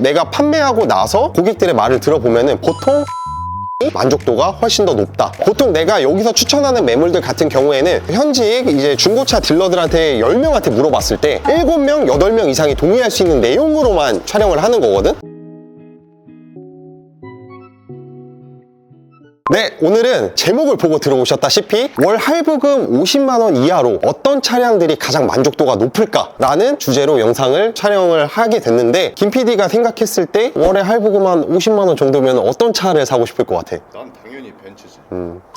내가 판매하고 나서 고객들의 말을 들어보면은 보통 만족도가 훨씬 더 높다. 보통 내가 여기서 추천하는 매물들 같은 경우에는 현직 이제 중고차 딜러들한테 10명한테 물어봤을 때 7명, 8명 이상이 동의할 수 있는 내용으로만 촬영을 하는 거거든. 네, 오늘은 제목을 보고 들어오셨다시피 월 할부금 50만 원 이하로 어떤 차량들이 가장 만족도가 높을까? 라는 주제로 영상을 촬영을 하게 됐는데, 김 PD가 생각했을 때 월에 할부금 한 50만 원 정도면 어떤 차를 사고 싶을 것 같아? 난 당연히 벤츠지.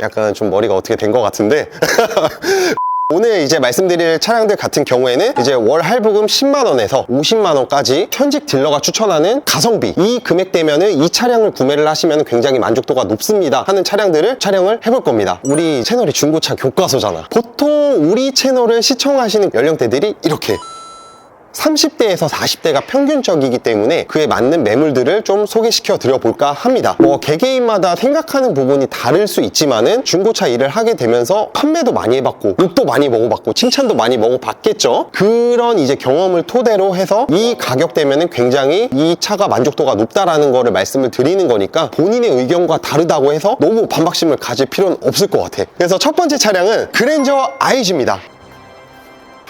약간 좀 머리가 어떻게 된 것 같은데 오늘 이제 말씀드릴 차량들 같은 경우에는 이제 월 할부금 10만 원에서 50만 원까지 현직 딜러가 추천하는 가성비, 이 금액대면은 이 차량을 구매를 하시면 굉장히 만족도가 높습니다 하는 차량들을 촬영을 해볼 겁니다. 우리 채널이 중고차 교과서잖아. 보통 우리 채널을 시청하시는 연령대들이 이렇게 30대에서 40대가 평균적이기 때문에 그에 맞는 매물들을 좀 소개시켜 드려볼까 합니다. 개개인마다 생각하는 부분이 다를 수 있지만은 중고차 일을 하게 되면서 판매도 많이 해봤고 욕도 많이 먹어봤고 칭찬도 많이 먹어봤겠죠. 그런 이제 경험을 토대로 해서 이 가격대면은 굉장히 이 차가 만족도가 높다라는 거를 말씀을 드리는 거니까 본인의 의견과 다르다고 해서 너무 반박심을 가질 필요는 없을 것 같아. 그래서 첫 번째 차량은 그랜저 IG입니다.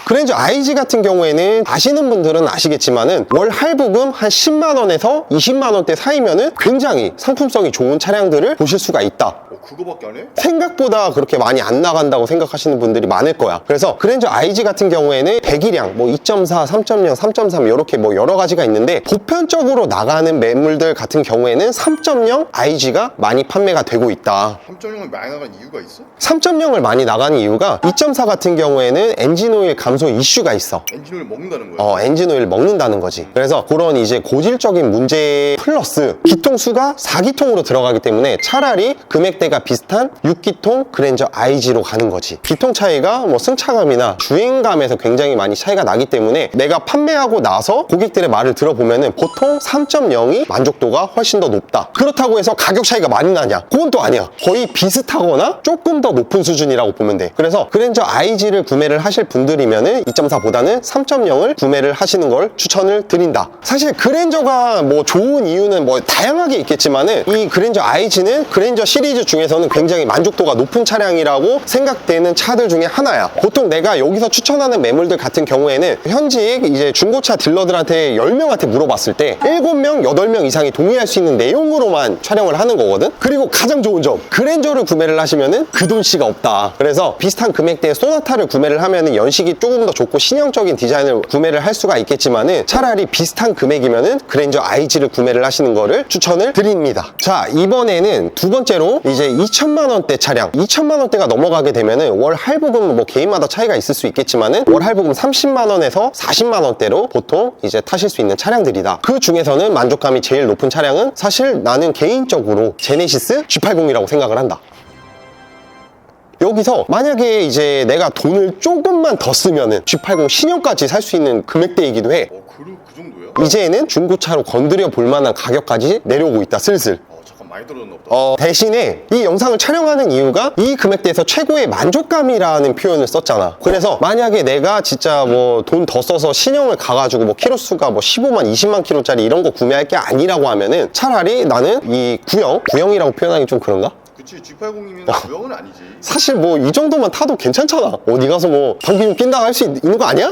그랜저 IG 같은 경우에는 아시는 분들은 아시겠지만은 월 할부금 한 10만 원에서 20만 원대 사이면은 굉장히 상품성이 좋은 차량들을 보실 수가 있다. 그거밖에 안 해? 생각보다 그렇게 많이 안 나간다고 생각하시는 분들이 많을 거야. 그래서 그랜저 IG 같은 경우에는 배기량 2.4, 3.0, 3.3 이렇게 여러 가지가 있는데 보편적으로 나가는 매물들 같은 경우에는 3.0 IG가 많이 판매가 되고 있다. 3.0을 많이 나간 이유가 있어? 3.0을 많이 나가는 이유가 2.4 같은 경우에는 엔진오일 감소 이슈가 있어. 엔진오일 먹는다는 거야? 엔진오일 먹는다는 거지. 그래서 그런 이제 고질적인 문제 플러스 기통수가 4기통으로 들어가기 때문에 차라리 금액대가 비슷한 6기통 그랜저 IG로 가는 거지. 기통 차이가 승차감이나 주행감에서 굉장히 많이 차이가 나기 때문에 내가 판매하고 나서 고객들의 말을 들어보면은 보통 3.0이 만족도가 훨씬 더 높다. 그렇다고 해서 가격 차이가 많이 나냐? 그건 또 아니야. 거의 비슷하거나 조금 더 높은 수준이라고 보면 돼. 그래서 그랜저 IG를 구매를 하실 분들이면은 2.4보다는 3.0을 구매를 하시는 걸 추천을 드린다. 사실 그랜저가 좋은 이유는 다양하게 있겠지만은 이 그랜저 IG는 그랜저 시리즈 중에서는 굉장히 만족도가 높은 차량이라고 생각되는 차들 중에 하나야. 보통 내가 여기서 추천하는 매물들 같은 경우에는 현직 이제 중고차 딜러들한테 10명한테 물어봤을 때 7명, 8명 이상이 동의할 수 있는 내용으로만 촬영을 하는 거거든. 그리고 가장 좋은 점, 그랜저를 구매를 하시면은 그 돈씨가 없다. 그래서 비슷한 금액대의 소나타를 구매를 하면은 연식이 조금 더 좋고 신형적인 디자인을 구매를 할 수가 있겠지만은 차라리 비슷한 금액이면은 그랜저 IG를 구매를 하시는 거를 추천을 드립니다. 자, 이번에는 두 번째로 이제 2천만 원대 차량, 2천만 원대가 넘어가게 되면은 월 할부금 개인마다 차이가 있을 수 있겠지만은 월 할부금 30만 원에서 40만 원대로 보통 이제 타실 수 있는 차량들이다. 그 중에서는 만족감이 제일 높은 차량은 사실 나는 개인적으로 제네시스 G80이라고 생각을 한다. 여기서 만약에 이제 내가 돈을 조금만 더 쓰면은 G80 신형까지 살 수 있는 금액대이기도 해. 그 정도야? 이제는 중고차로 건드려 볼 만한 가격까지 내려오고 있다, 슬슬. 잠깐 많이 떨어졌나 보다. 대신에 이 영상을 촬영하는 이유가 이 금액대에서 최고의 만족감이라는 표현을 썼잖아. 그래서 만약에 내가 진짜 돈 더 써서 신형을 가가지고 키로수가 15만, 20만 킬로짜리 이런 거 구매할 게 아니라고 하면은 차라리 나는 이 구형이라고 표현하기 좀 그런가? 그치, G80이면 구형은 아니지. 사실 이 정도만 타도 괜찮잖아. 어디 가서 방귀 좀 낀다고 할 수 있는 거 아니야?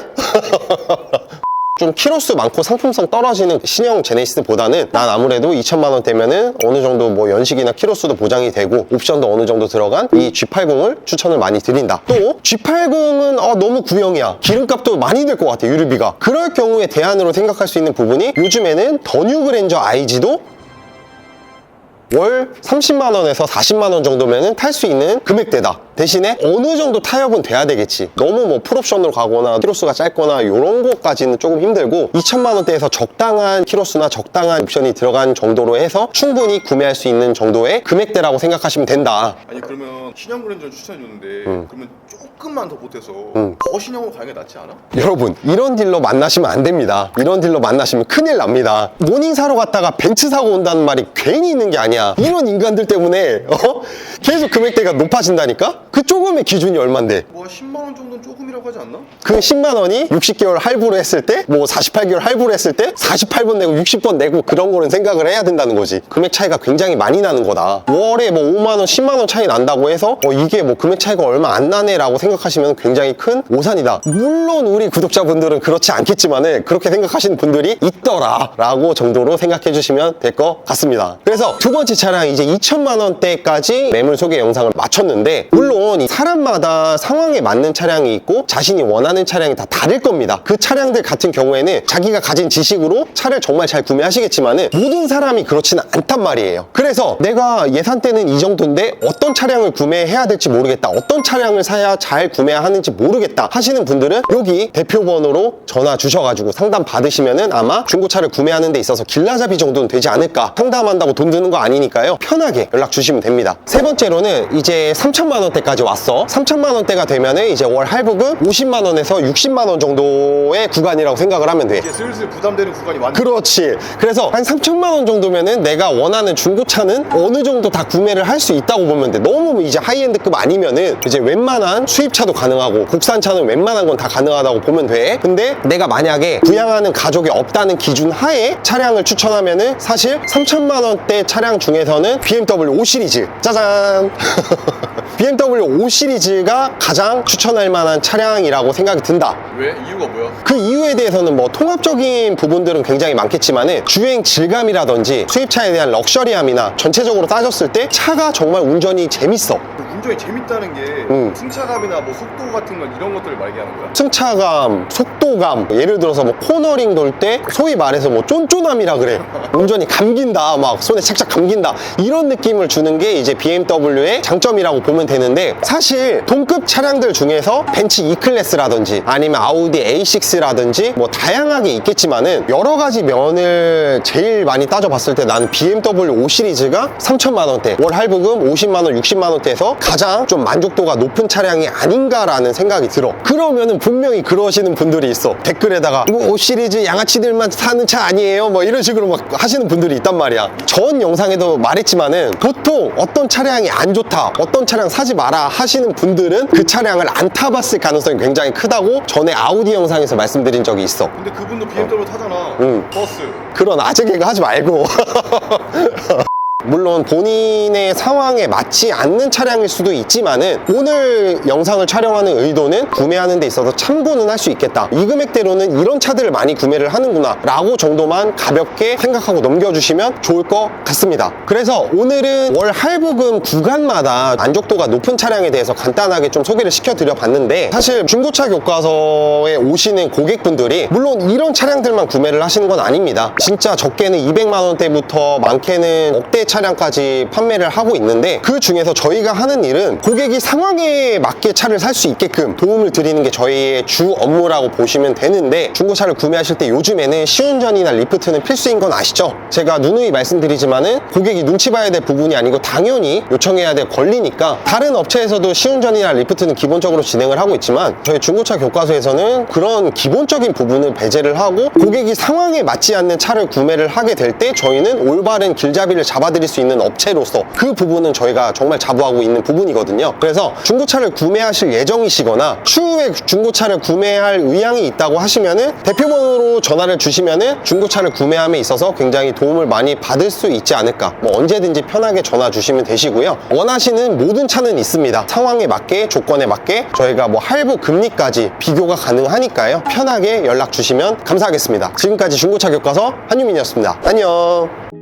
좀 키로수 많고 상품성 떨어지는 신형 제네시스보다는 난 아무래도 2천만 원대면은 어느 정도 연식이나 키로수도 보장이 되고 옵션도 어느 정도 들어간 이 G80을 추천을 많이 드린다. 또 G80은 너무 구형이야. 기름값도 많이 들 것 같아, 유류비가. 그럴 경우에 대안으로 생각할 수 있는 부분이 요즘에는 더 뉴 그랜저 IG도 월 30만 원에서 40만 원 정도면은 탈 수 있는 금액대다. 대신에 어느 정도 타협은 돼야 되겠지. 너무 풀옵션으로 가거나 키로수가 짧거나 이런 것까지는 조금 힘들고 2천만 원대에서 적당한 키로수나 적당한 옵션이 들어간 정도로 해서 충분히 구매할 수 있는 정도의 금액대라고 생각하시면 된다. 아니 그러면 신형 그랜저를 추천해줬는데 그러면 조금만 더 보태서 더 신형으로 가는 게 낫지 않아? 여러분, 이런 딜러 만나시면 안 됩니다. 이런 딜러 만나시면 큰일 납니다. 모닝 사러 갔다가 벤츠 사고 온다는 말이 괜히 있는 게 아니야. 이런 인간들 때문에 계속 금액대가 높아진다니까? 그 조금의 기준이 얼만데? 뭐 10만 원 정도는 조금이라고 하지 않나? 그 10만 원이 60개월 할부로 했을 때, 뭐 48개월 할부로 했을 때 48번 내고 60번 내고 그런 거는 생각을 해야 된다는 거지. 금액 차이가 굉장히 많이 나는 거다. 월에 뭐 5만 원, 10만 원 차이 난다고 해서 이게 뭐 금액 차이가 얼마 안 나네라고 생각하시면 굉장히 큰 오산이다. 물론 우리 구독자분들은 그렇지 않겠지만은 그렇게 생각하시는 분들이 있더라라고 정도로 생각해 주시면 될 것 같습니다. 그래서 두 번째 차량 이제 2천만 원대까지 매물 소개 영상을 마쳤는데, 물론 이 사람마다 상황에 맞는 차량이 있고 자신이 원하는 차량이 다 다를 겁니다. 그 차량들 같은 경우에는 자기가 가진 지식으로 차를 정말 잘 구매하시겠지만은 모든 사람이 그렇지는 않단 말이에요. 그래서 내가 예산대는 이 정도인데 어떤 차량을 구매해야 될지 모르겠다, 어떤 차량을 사야 잘 구매하는지 모르겠다 하시는 분들은 여기 대표번호로 전화 주셔가지고 상담 받으시면은 아마 중고차를 구매하는 데 있어서 길라잡이 정도는 되지 않을까. 상담한다고 돈 드는 거 아니니까요, 편하게 연락 주시면 됩니다. 세 번째로는 이제 3천만 원대까지 왔어. 3천만 원대가 되면은 이제 월 할부금 50만 원에서 60만 원 정도의 구간이라고 생각을 하면 돼. 이제 슬슬 부담되는 구간이 많네. 그렇지. 그래서 한 3천만 원 정도면은 내가 원하는 중고차는 어느 정도 다 구매를 할 수 있다고 보면 돼. 너무 이제 하이엔드급 아니면은 이제 웬만한 수입차도 가능하고 국산차는 웬만한 건 다 가능하다고 보면 돼. 근데 내가 만약에 부양하는 가족이 없다는 기준 하에 차량을 추천하면은 사실 3천만 원대 차량 중에서는 BMW 5 시리즈, 짜잔. BMW 5 시리즈가 가장 추천할 만한 차량이라고 생각이 든다. 왜? 이유가 뭐야? 그 이유에 대해서는 뭐 통합적인 부분들은 굉장히 많겠지만은 주행 질감이라든지 수입차에 대한 럭셔리함이나 전체적으로 따졌을 때 차가 정말 운전이 재밌어. 운전이 재밌다는 게 승차감이나 뭐 속도 같은 건 이런 것들을 말하는 거야? 승차감, 속도감, 예를 들어서 뭐 코너링 돌 때 소위 말해서 뭐 쫀쫀함이라 그래. 운전이 감긴다, 막 손에 착착 감긴다, 이런 느낌을 주는 게 이제 BMW의 장점이라고 보면 되는데, 사실 동급 차량들 중에서 벤츠 E클래스라든지 아니면 아우디 A6라든지 뭐 다양하게 있겠지만은 여러 가지 면을 제일 많이 따져봤을 때 나는 BMW 5 시리즈가 3천만 원대, 월 할부금 50만 원, 60만 원대에서 가장 좀 만족도가 높은 차량이 아닌가라는 생각이 들어. 그러면은 분명히 그러시는 분들이 있어. 댓글에다가 뭐 5 시리즈 양아치들만 사는 차 아니에요? 뭐 이런 식으로 막 하시는 분들이 있단 말이야. 전 영상에도 말했지만은 보통 어떤 차량이 안 좋다, 어떤 차량 사지 마라 하시는 분들은 그 차량을 안 타봤을 가능성이 굉장히 크다고 전에 아우디 영상에서 말씀드린 적이 있어. 근데 그분도 BMW 타잖아. 버스. 그런 아재 개그 하지 말고. 물론 본인의 상황에 맞지 않는 차량일 수도 있지만은 오늘 영상을 촬영하는 의도는 구매하는 데 있어서 참고는 할 수 있겠다, 이 금액대로는 이런 차들을 많이 구매를 하는구나 라고 정도만 가볍게 생각하고 넘겨주시면 좋을 것 같습니다. 그래서 오늘은 월 할부금 구간마다 만족도가 높은 차량에 대해서 간단하게 좀 소개를 시켜드려 봤는데, 사실 중고차 교과서에 오시는 고객분들이 물론 이런 차량들만 구매를 하시는 건 아닙니다. 진짜 적게는 200만 원대부터 많게는 억대 차량까지 판매를 하고 있는데, 그 중에서 저희가 하는 일은 고객이 상황에 맞게 차를 살 수 있게끔 도움을 드리는 게 저희의 주 업무라고 보시면 되는데, 중고차를 구매하실 때 요즘에는 시운전이나 리프트는 필수인 건 아시죠? 제가 누누이 말씀드리지만은 고객이 눈치 봐야 될 부분이 아니고 당연히 요청해야 될 권리니까, 다른 업체에서도 시운전이나 리프트는 기본적으로 진행을 하고 있지만 저희 중고차 교과서에서는 그런 기본적인 부분을 배제를 하고 고객이 상황에 맞지 않는 차를 구매를 하게 될 때 저희는 올바른 길잡이를 잡아드릴 수 있는 업체로서 그 부분은 저희가 정말 자부하고 있는 부분이거든요. 그래서 중고차를 구매하실 예정이시거나 추후에 중고차를 구매할 의향이 있다고 하시면은 대표번호로 전화를 주시면은 중고차를 구매함에 있어서 굉장히 도움을 많이 받을 수 있지 않을까. 뭐 언제든지 편하게 전화 주시면 되시고요. 원하시는 모든 차는 있습니다. 상황에 맞게, 조건에 맞게 저희가 뭐 할부 금리까지 비교가 가능하니까요. 편하게 연락 주시면 감사하겠습니다. 지금까지 중고차 교과서 한유민이었습니다. 안녕.